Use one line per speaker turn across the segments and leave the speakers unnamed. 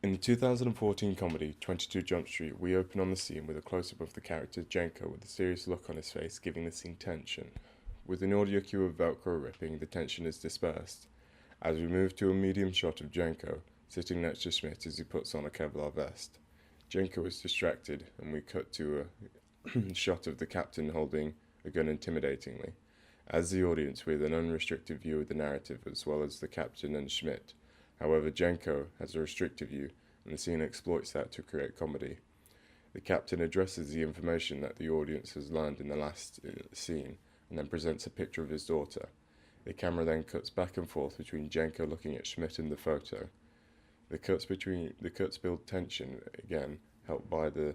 In the 2014 comedy 22 Jump Street, we open on the scene with a close-up of the character Jenko with a serious look on his face, giving the scene tension. With an audio cue of Velcro ripping, the tension is dispersed. As we move to a medium shot of Jenko, sitting next to Schmidt as he puts on a Kevlar vest. Jenko is distracted, and we cut to a shot of the captain holding a gun intimidatingly. As the audience, we have an unrestricted view of the narrative as well as the captain and Schmidt. However, Jenko has a restricted view, and the scene exploits that to create comedy. The captain addresses the information that the audience has learned in the last scene, and then presents a picture of his daughter. The camera then cuts back and forth between Jenko looking at Schmidt in the photo. The cuts build tension, again, helped by the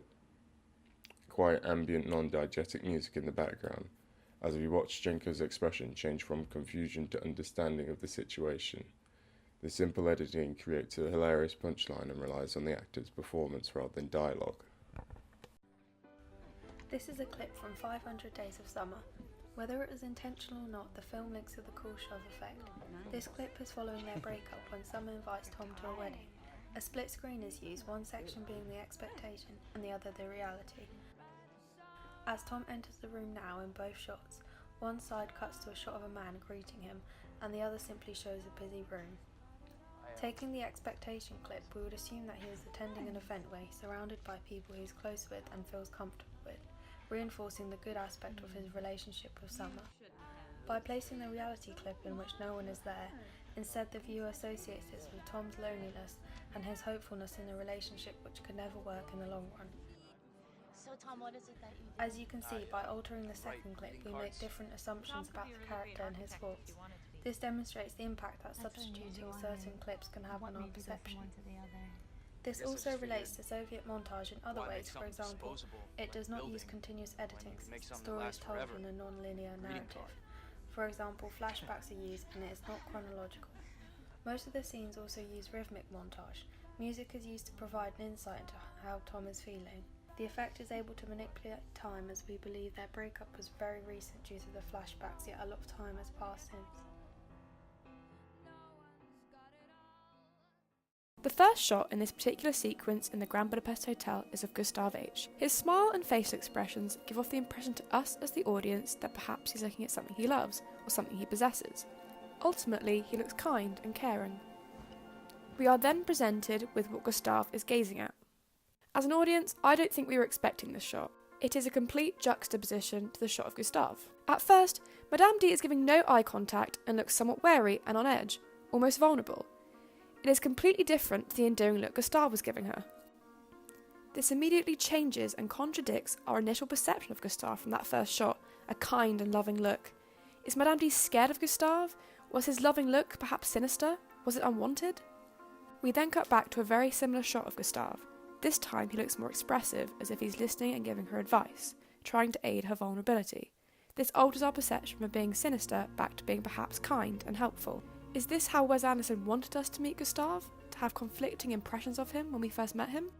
quiet ambient non-diegetic music in the background, as we watch Jenko's expression change from confusion to understanding of the situation. The simple editing creates a hilarious punchline and relies on the actor's performance rather than dialogue.
This is a clip from 500 Days of Summer. Whether it was intentional or not, the film links to the Kuleshov Effect. This clip is following their breakup when Summer invites Tom to a wedding. A split screen is used, one section being the expectation and the other the reality. As Tom enters the room now in both shots, one side cuts to a shot of a man greeting him and the other simply shows a busy room. Taking the expectation clip, we would assume that he is attending an event where he's surrounded by people he is close with and feels comfortable with, reinforcing the good aspect of his relationship with Summer. By placing the reality clip in which no one is there, instead the viewer associates this with Tom's loneliness and his hopefulness in a relationship which could never work in the long run.
So Tom, what is it that you do?
As you can see, by altering the second clip, we make different assumptions about the character and his thoughts. This demonstrates the impact that substituting certain clips can have on our perception. This also relates to Soviet montage in other ways. For example, it does not use continuous editing since the story is told in a non-linear narrative. For example, flashbacks are used and it is not chronological. Most of the scenes also use rhythmic montage. Music is used to provide an insight into how Tom is feeling. The effect is able to manipulate time as we believe their breakup was very recent due to the flashbacks, yet a lot of time has passed since.
The first shot in this particular sequence in the Grand Budapest Hotel is of Gustav H. His smile and facial expressions give off the impression to us as the audience that perhaps he's looking at something he loves or something he possesses. Ultimately, he looks kind and caring. We are then presented with what Gustav is gazing at. As an audience, I don't think we were expecting this shot. It is a complete juxtaposition to the shot of Gustav. At first, Madame D is giving no eye contact and looks somewhat wary and on edge, almost vulnerable. It is completely different to the endearing look Gustav was giving her. This immediately changes and contradicts our initial perception of Gustav from that first shot, a kind and loving look. Is Madame D scared of Gustav? Was his loving look perhaps sinister? Was it unwanted? We then cut back to a very similar shot of Gustav. This time he looks more expressive, as if he's listening and giving her advice, trying to aid her vulnerability. This alters our perception from being sinister back to being perhaps kind and helpful. Is this how Wes Anderson wanted us to meet Gustav? To have conflicting impressions of him when we first met him?